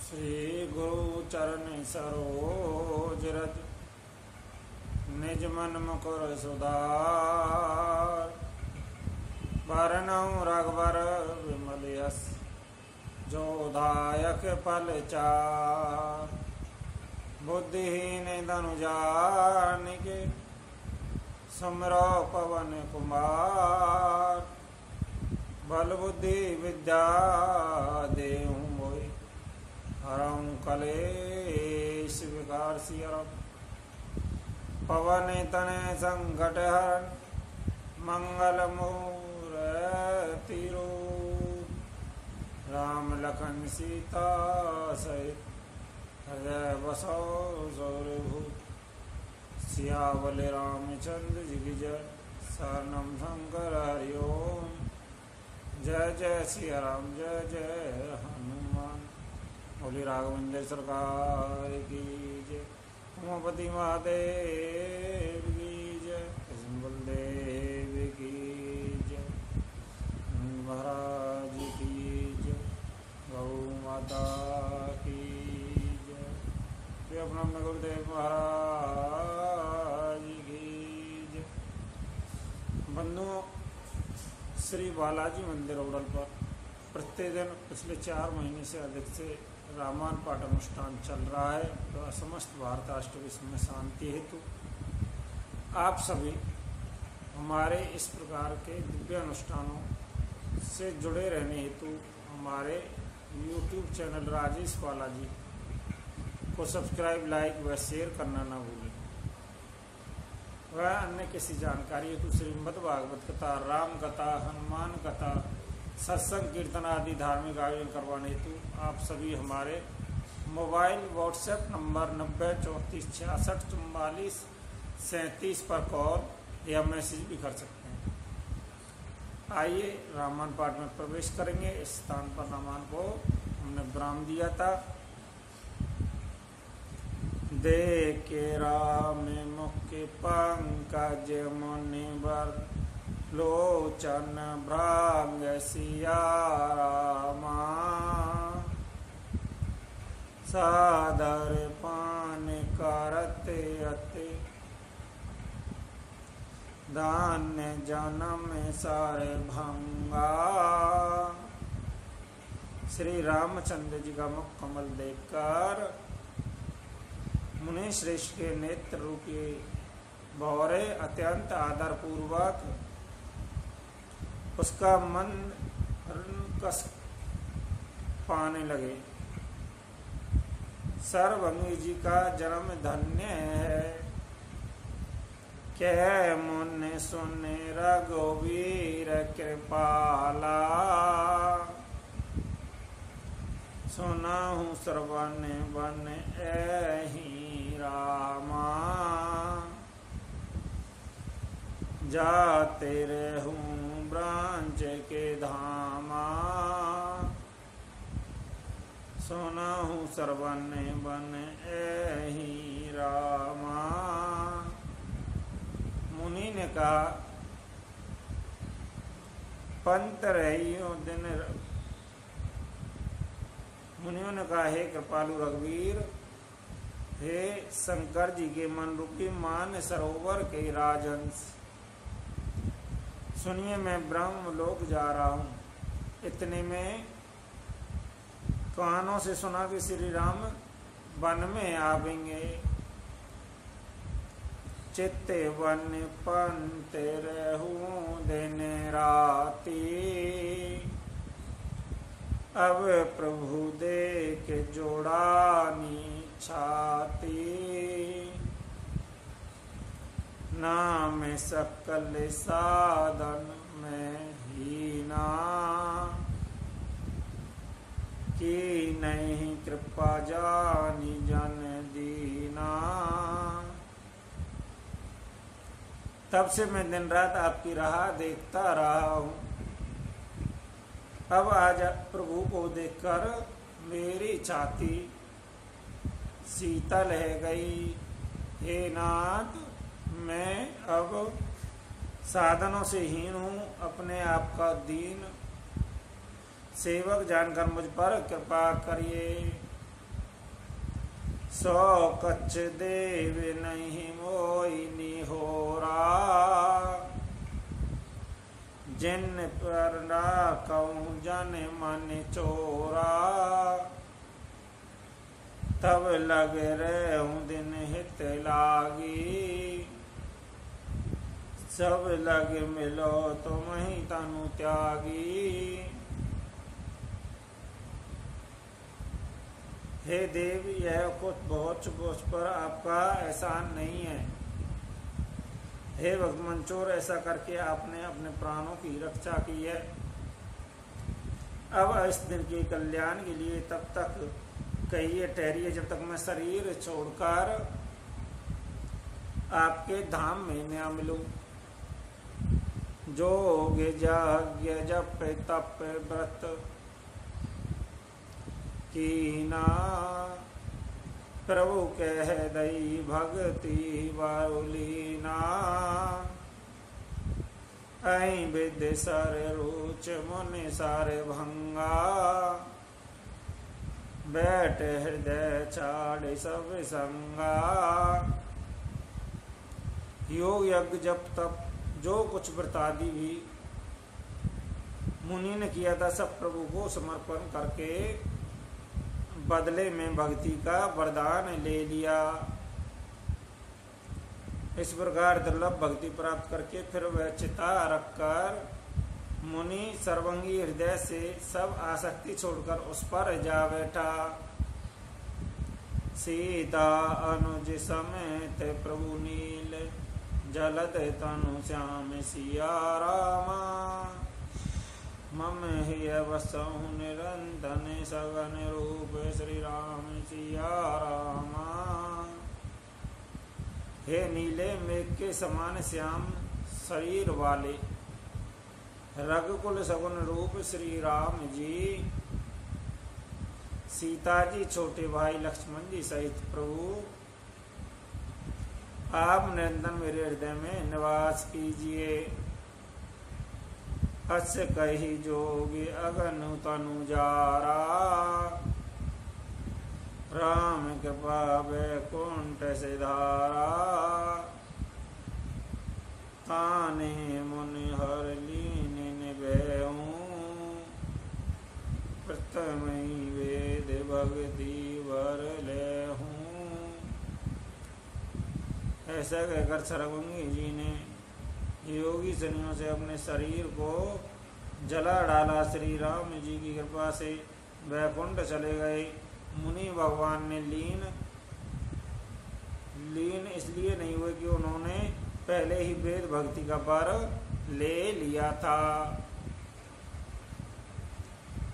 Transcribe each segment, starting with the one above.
श्री गुरु चरण सरोज रज निज मन मुकुर सुधार। बरनउँ रघुबर विमल यस जो दायक फल चार। बुद्धिहीन धनु जानिके सुमिरो पवन कुमार। बल बुद्धि विद्या देहु मोहि हरऊँ कलेश विकार सियरम। पवन तनय संकट हरण मंगल मूर्ति रूप। राम लखन सीता सहित हृदय बसो सौरभूत। सियावल रामचंद्र जी की जय। शरणम शंकर हरि ओम। जय जय सिया राम जय जय हनुमान। बोली राघवेंद्र सरकार की जय। उमापति महादेव की जय। कृष्ण बलदेव की जय। महाराज की जय। गौ माता की जय। अपना गुरुदेव महाराज की जय। बंधुओं, श्री बालाजी मंदिर ओडल पर प्रत्येक दिन पिछले 4 महीने से अधिक से रामायण पाठ अनुष्ठान चल रहा है। तो समस्त भारताष्ट विश्व में शांति हेतु आप सभी हमारे इस प्रकार के दिव्य अनुष्ठानों से जुड़े रहने हेतु हमारे YouTube चैनल राजेश बालाजी को सब्सक्राइब, लाइक व शेयर करना ना भूलें। वह अन्य किसी जानकारी हेतु श्रीमद् भागवत कथा, राम कथा, हनुमान कथा, सत्संग, कीर्तन आदि धार्मिक आयोजन करवाने हेतु आप सभी हमारे मोबाइल व्हाट्सएप नंबर 90 34 66 44 37 पर कॉल या मैसेज भी कर सकते हैं। आइए रामायण पाठ में प्रवेश करेंगे। इस स्थान पर रामायण को हमने विराम दिया था। देखे राम मुख पंकज मुनिवर लोचन भ्रांग सिया रामा। सादर पान करते अति धान्य जन्म सारे भंगा। श्री रामचंद्र जी का मुख कमल देखकर मुनि श्रेष्ठ के नेत्र रूपी भौरे अत्यंत आदर पूर्वक उसका मन कस पाने लगे। सर्वंगी जी का जन्म धन्य है। कह मुनि सुने रघुवीर कृपाला। सुनाहु श्रवण बन एहि रामा। जाते रहूं ब्रांच के धामा। सुनाहु श्रवण बन एहि रामा। मुनि ने कहा, पंत रहियो दिन। मुनियों ने कहा, हे कृपालु रघुवीर, हे शंकर जी के मन रूपी मान सरोवर के राजहंस, सुनिए मैं ब्रह्म लोक जा रहा हूं। इतने में कानों से सुना कि श्री राम वन में आवेंगे। चित्ते वन पंत रहूं दिन राती। अब प्रभु देख जोड़ानी छाती। नाम सकल साधन में हीना। की नहीं कृपा जानी जन दीना। तब से मैं दिन रात आपकी राह देखता रहा हूँ। अब आज प्रभु को देखकर मेरी छाती शीतल है गई। हे नाथ, मैं अब साधनों से हीन हूँ। अपने आप का दीन सेवक जानकर मुझ पर कृपा करिए। सो कच्छ देव नहीं मोई निहोरा, जिन पर ना कहूँ जन मन चोरा, तब लग रहूं दिन हित लागी, सब लग मिलो तुम ही तनु त्यागी। हे देव, यह कुछ बहुत मुझ पर आपका एहसान नहीं है। हे भक्त मंचोर, ऐसा करके आपने अपने प्राणों की रक्षा की है। अब इस दिन के कल्याण के लिए तब तक कहिए ठहरिए जब तक मैं शरीर छोड़कर आपके धाम में न मिलूं। जोग यज्ञ जप तप व्रत कीना, प्रभु कह दई भक्ति बारुलीना। ऐ विद्य सर रुच मुनि सारे भंगा, बैठ हृदय छाड़ सब संगा। योग यज्ञ जप तप जो कुछ व्रतादि भी मुनि ने किया था, सब प्रभु को समर्पण करके बदले में भक्ति का वरदान ले लिया। इस प्रकार दुर्लभ भक्ति प्राप्त करके फिर वह चिता रखकर मुनि सर्वंगी हृदय से सब आसक्ति छोड़कर उस पर जा बैठा। सीता अनुज समेत प्रभु नील, जलद तनु श्याम सिया रामा। मम ही वसहु निरंतन सगन रूप, श्री राम सिया रामा। हे नीले मेघ के समान श्याम शरीर वाले, रघुकुल सगुन रूप श्री राम जी, सीता जी छोटे भाई लक्ष्मण जी सहित प्रभु, आप निरंतर मेरे हृदय में निवास कीजिए। अस कही जोगी अगनु तनु जारा, राम कृपा वैकुंठ से धारा। ताने मुनि हर लीन निभेऊं, प्रथम वेद भक्ति वर लेहूं। ऐसा कहकर सरभंगी जी ने योगी जनियों से अपने शरीर को जला डाला। श्री राम जी की कृपा से वैकुंठ चले गए। मुनि भगवान ने लीन इसलिए नहीं हुए कि उन्होंने पहले ही वेद भक्ति का वर ले लिया था।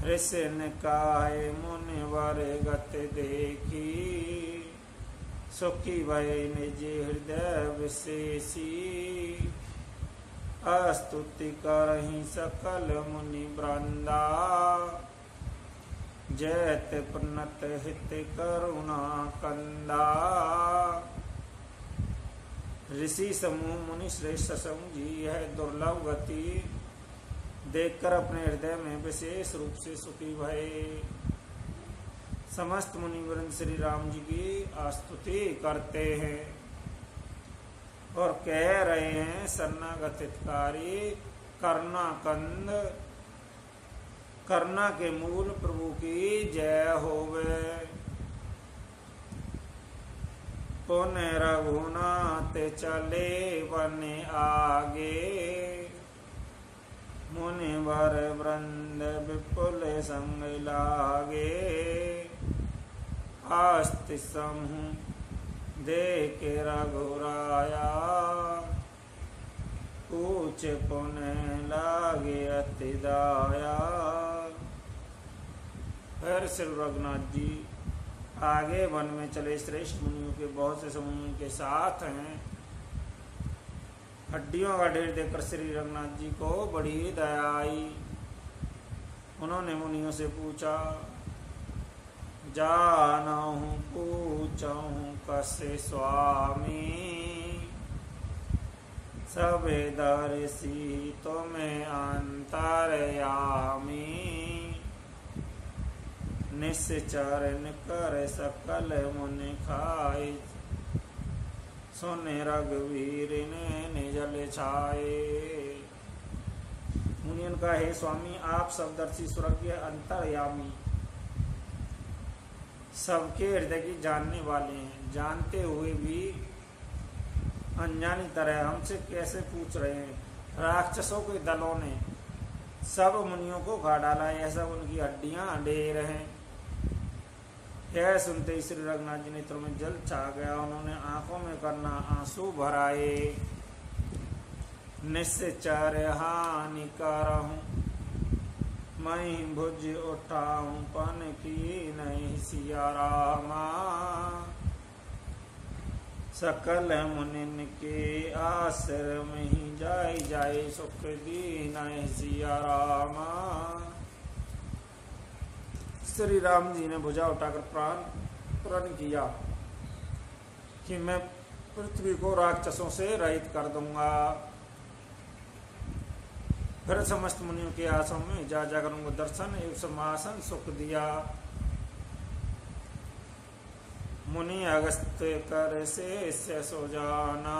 ऋषि ने काहे मुनि वर गत देखी, सुखी भय निज हृदय विशेषी। अस्तुति करहि सकल मुनि वृंदा, जैत प्रणत हित करुणा कंदा। ऋषि समूह मुनि श्रेष्ठ समूह जी यह दुर्लभ गति देखकर अपने हृदय में विशेष रूप से सुखी भये। समस्त मुनि वृंद श्री राम जी की स्तुति करते हैं और कह रहे हैं, शरणागत हितकारी करना कंद, करना के मूल प्रभु की जय होवे। पुण्य रघुनाथ चले वन आगे, मुनि वर वृंद विपुल संग लागे। आस्ति समूह देख रघुराया, पूछ पुण्य लागे अति दाया। फिर श्री रघुनाथ जी आगे वन में चले। श्रेष्ठ मुनियों के बहुत से समूह के साथ हैं। हड्डियों का ढेर देखकर श्री रघुनाथ जी को बड़ी दया आई। उन्होंने मुनियों से पूछा, जानहु पूछहु कसे स्वामी, सबे दर्शी तुम्हें अंतरयामी। निश्चर कर सकल मुनि खाए, सोने रघुवीर ने निजल छाए। मुनियन का हे स्वामी, आप सबदर्शी स्वर्गीय अंतर्यामी, सबके हृदय की जानने वाले हैं। जानते हुए भी अनजानी तरह हमसे कैसे पूछ रहे हैं। राक्षसों के दलों ने सब मुनियों को खा डाला, यह सब उनकी हड्डियां ढेर हैं। यह सुनते ही श्री रघुनाथ जी नेत्रों में जल छा गया। उन्होंने आंखों में करना आंसू भराए। निश्चर हानि करहूं, मैं भुज उठाऊं, पन की नहीं सिया रामा। सकल मुनिन के आश्रम ही जाय जाय, सुख दीन सिया रामा। श्री राम जी ने भुजा उठाकर प्रण किया कि मैं पृथ्वी को राक्षसों से रहित कर दूंगा। फिर समस्त मुनियों के आश्रम में जा जाकर उनको दर्शन एवं समासन सुख दिया। मुनि अगस्त्य कर से सो जाना,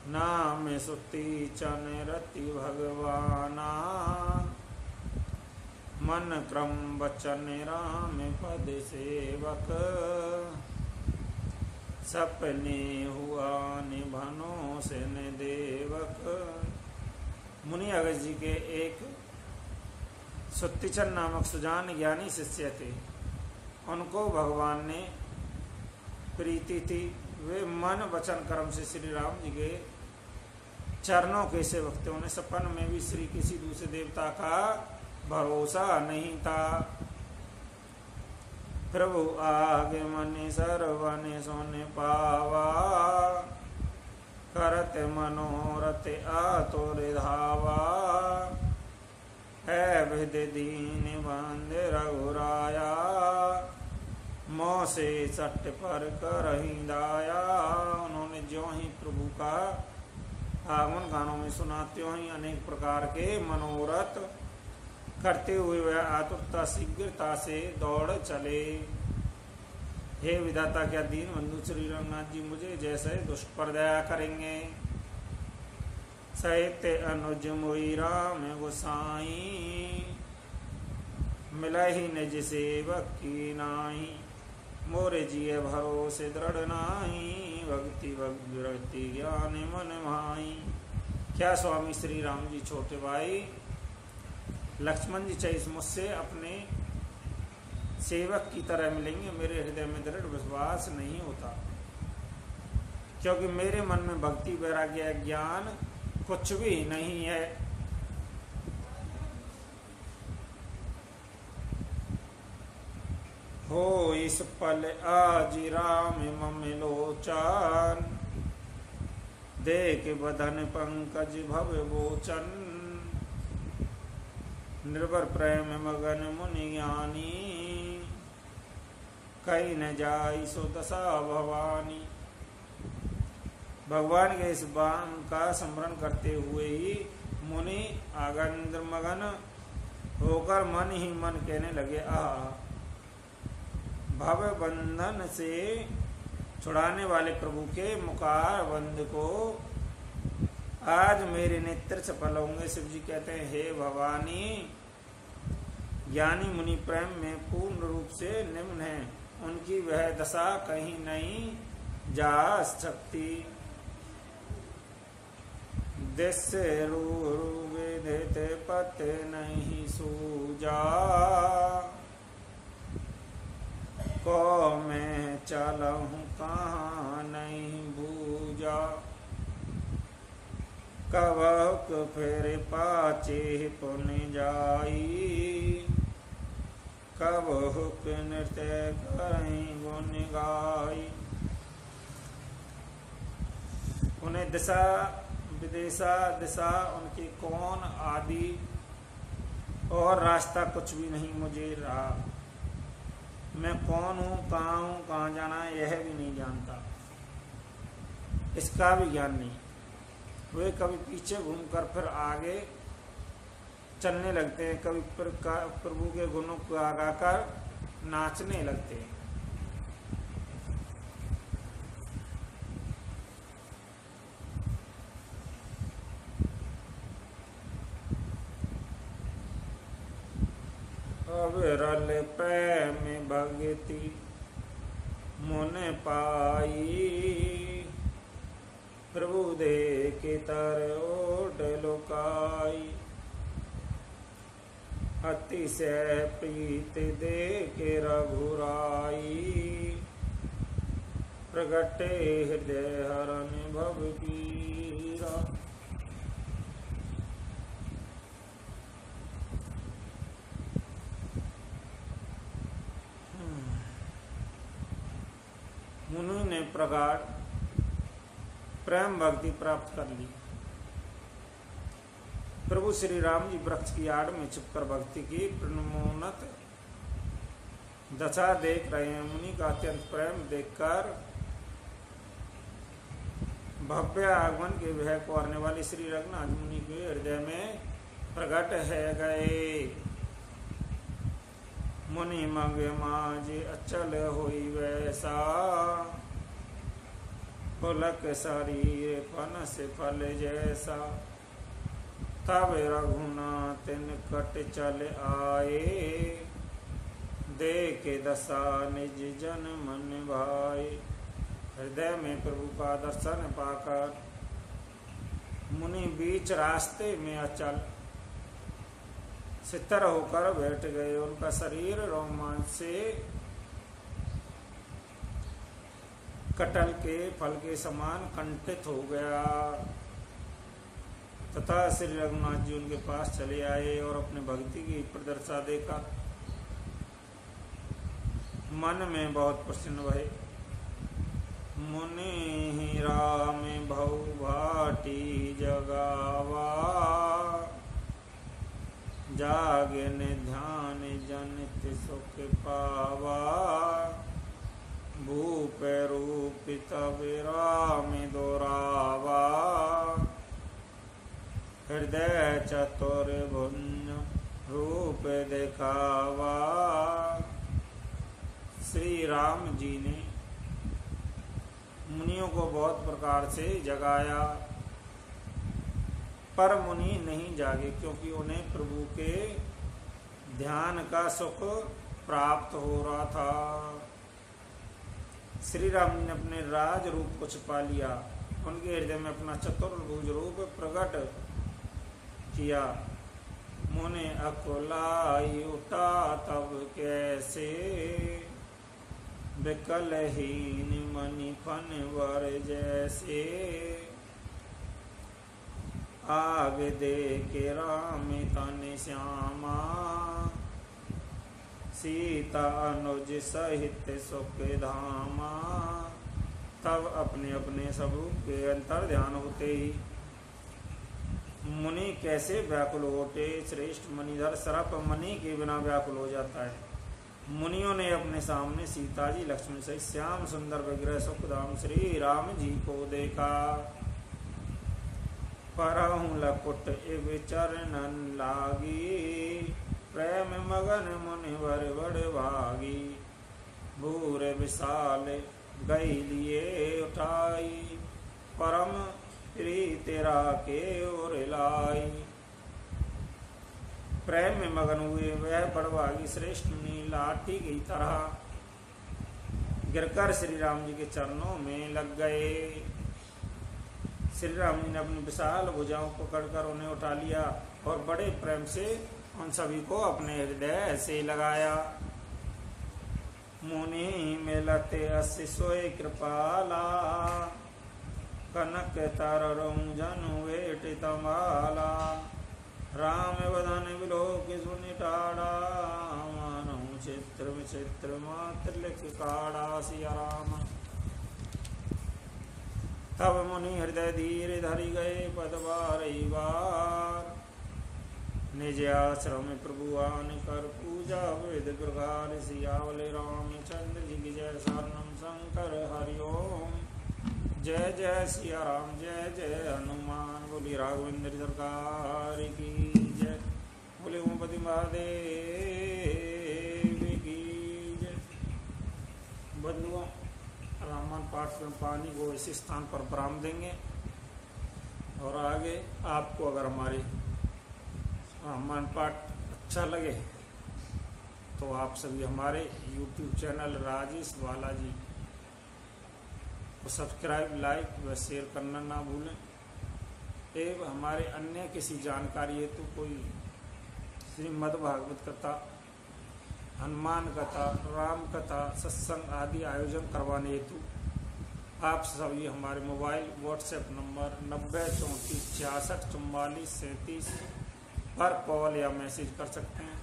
नाम सुती चन रति भगवाना। मन क्रम बचन राम पद सेवक, सपने हुआ निभनो से देवक। मुनि अगस्त जी के एक सुत्तिचन नामक सुजान ज्ञानी शिष्य थे। उनको भगवान ने प्रीति थी। वे मन वचन कर्म से श्री राम जी के चरणों के सेवक थे। उन्हें सपन में भी श्री किसी दूसरे देवता का भरोसा नहीं था। प्रभु आगे मन सरवन सोने पावा, करत मनोरथ आतुर धावा। है विद दीन बंद रघुराया, मोह से सट पर करही दाया। उन्होंने ज्यों ही प्रभु का आगमन गानों में सुना, त्यों ही अनेक प्रकार के मनोरथ करते हुए वह आतुरता शीघ्रता से दौड़ चले। हे विधाता, क्या दीन बंधु श्री रघुनाथ जी मुझे जैसे दुष्ट पर दया करेंगे। साहित्य अनुज मोई राम गोसाई, मिला ही निज सेवक की नाई। मोरे जिय भरोसे दृढ़ नाई, भक्ति विरक्ति ज्ञान मन माई। क्या स्वामी श्री राम जी छोटे भाई लक्ष्मण जी चाहे मुझसे अपने सेवक की तरह मिलेंगे? मेरे हृदय में दृढ़ विश्वास नहीं होता, क्योंकि मेरे मन में भक्ति वैराग्य ज्ञान कुछ भी नहीं है। हो इस पल आज राम मम लोचन, देख बदन पंकज भव बोचन। निर्भर प्रेम मगन मुनि ज्ञानी, कहीं न जाई सो दशा भवानी। भगवान के इस बाण का स्मरण करते हुए ही मुनि आनंद मगन होकर मन ही मन कहने लगे, भव बंधन से छुड़ाने वाले प्रभु के मुखार बंध को आज मेरे नेत्र सफल होंगे। शिव जी कहते हैं, हे भवानी, ज्ञानी मुनि प्रेम में पूर्ण रूप से निम्न है, उनकी वह दशा कहीं नहीं जा सकती। दिस विदित पत नहीं सूजा, को मैं चलहूँ कहाँ नहीं बूझा। कवक फिर पाचे पुन जाई, कबहुक नृत्य करें गुण गाई। उन्हें दिशा विदिशा दिशा उनकी कौन आदि और रास्ता कुछ भी नहीं मुझे रहा। मैं कौन हूँ, कहाँ जाना है, यह भी नहीं जानता, इसका भी ज्ञान नहीं। वे कभी पीछे घूमकर फिर आगे चलने लगते हैं, कभी प्रभु के गुणों को गाकर नाचने लगते हैं। अविरल प्रेम भगति मुन पाई, प्रभु दे के तर ओट लुकाई। अतिशय प्रीत दे के रघुराई, प्रगटे हृदय हरन भव पीरा। मुनि ने प्रगाढ़ प्रेम भक्ति प्राप्त कर ली। प्रभु श्री राम जी वृक्ष की आड़ में छुपकर भक्ति की प्रणमोन्नत दशा देख रहे हैं। मुनि का अत्यंत प्रेम देखकर भव्य आगमन के भय को हरने वाले श्री रघुनाथ मुनि के हृदय में प्रकट है गए। मुनि मंग माज अचल होई वैसा, पुलक शरीर फनस फल जैसा। तब रघुनाथ निकट चल आए, देखे दशा निज जन मन भाए। हृदय में प्रभु का दर्शन पाकर मुनि बीच रास्ते में अचल सितर होकर बैठ गए। उनका शरीर रोमांच से कटल के फल के समान कंठित हो गया तथा श्री रघुनाथ जी उनके पास चले आए और अपने भक्ति की प्रदर्शा देखा मन में बहुत प्रसन्न भये। मुनि राम भव भाटी जगावा, जागन ध्यान जनित सुख पावा। भूप रूप तब राम दोरावा, हृदय चतुर भुज रूप दिखावा। श्री राम जी ने मुनियों को बहुत प्रकार से जगाया, पर मुनि नहीं जागे क्योंकि उन्हें प्रभु के ध्यान का सुख प्राप्त हो रहा था। श्री राम ने अपने राज रूप को छिपा लिया, उनके हृदय में अपना चतुर्भुज रूप प्रकट किया। मुनि अकुलाई उठा तब कैसे, विकलहीन मणि फन वर जैसे। आग देखे राम तन श्यामा, सीता अनुज सहित सुख धामा। तब अपने अपने स्वरूप के अंतर ध्यान होते ही मुनि कैसे व्याकुल होते। श्रेष्ठ मणिधर सर्प मणि के बिना व्याकुल हो जाता है। मुनियों ने अपने सामने सीता जी लक्ष्मण सहित श्याम सुंदर विग्रह सुखधाम श्री राम जी को देखा। परहु लकुट इव चरणन लागी, प्रेम मगन मुनिवर बड़ भागी। भूर विशाल गई लिए उठाई, परम प्रीत राखे और लाई। प्रेम में मगन हुए वह बड़भागी श्रेष्ठ मुनि लाठी की तरह गिरकर श्री राम जी के चरणों में लग गए। श्री राम जी ने अपनी विशाल भुजाओं को पकड़कर उन्हें उठा लिया और बड़े प्रेम से उन सभी को अपने हृदय से लगाया। मुनि मिलते अस्य सोए कृपाला, कनक तररु जनु वेट तमाला। राम वदन विलोक सुनि टाड़ा, मानहु चित्र विचित्र मात्र लिख काड़ा। सिया राम। तब मुनि हृदय धीरे धरि गए पदवारई बार, निज आश्रम प्रभु आन कर पूजा वेद प्रकार। सियावले रामचंद्र जी की जय। शरणम शंकर हरिओम। जय जय सिया राम, जय जय हनुमान। बोली राघवेंद्र सरकार की जय। बोले उमापति महादेव की जय। बंधुओं, रामायण पाठ में पानी को इसी स्थान पर विराम देंगे और आगे आपको अगर हमारे रामायण पाठ अच्छा लगे तो आप सभी हमारे YouTube चैनल राजेश बालाजी को सब्सक्राइब, लाइक व शेयर करना ना भूलें एवं हमारे अन्य किसी जानकारी हेतु कोई श्रीमद् भागवत कथा, हनुमान कथा, राम कथा, सत्संग आदि आयोजन करवाने हेतु आप सभी हमारे मोबाइल व्हाट्सएप नंबर 9034664437 पर कॉल या मैसेज कर सकते हैं।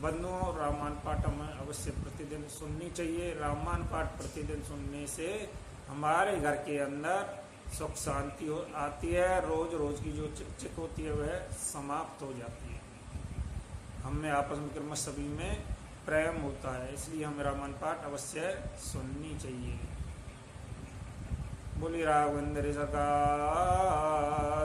बंधुओं, रामायण पाठ हमें अवश्य प्रतिदिन सुननी चाहिए। रामायण पाठ प्रतिदिन सुनने से हमारे घर के अंदर सुख शांति आती है, रोज रोज की जो चिक होती है वह समाप्त हो जाती है। हमें आपस में क्रम सभी में प्रेम होता है, इसलिए हमें रामायण पाठ अवश्य सुननी चाहिए। बोली राघवेंद्र सरकार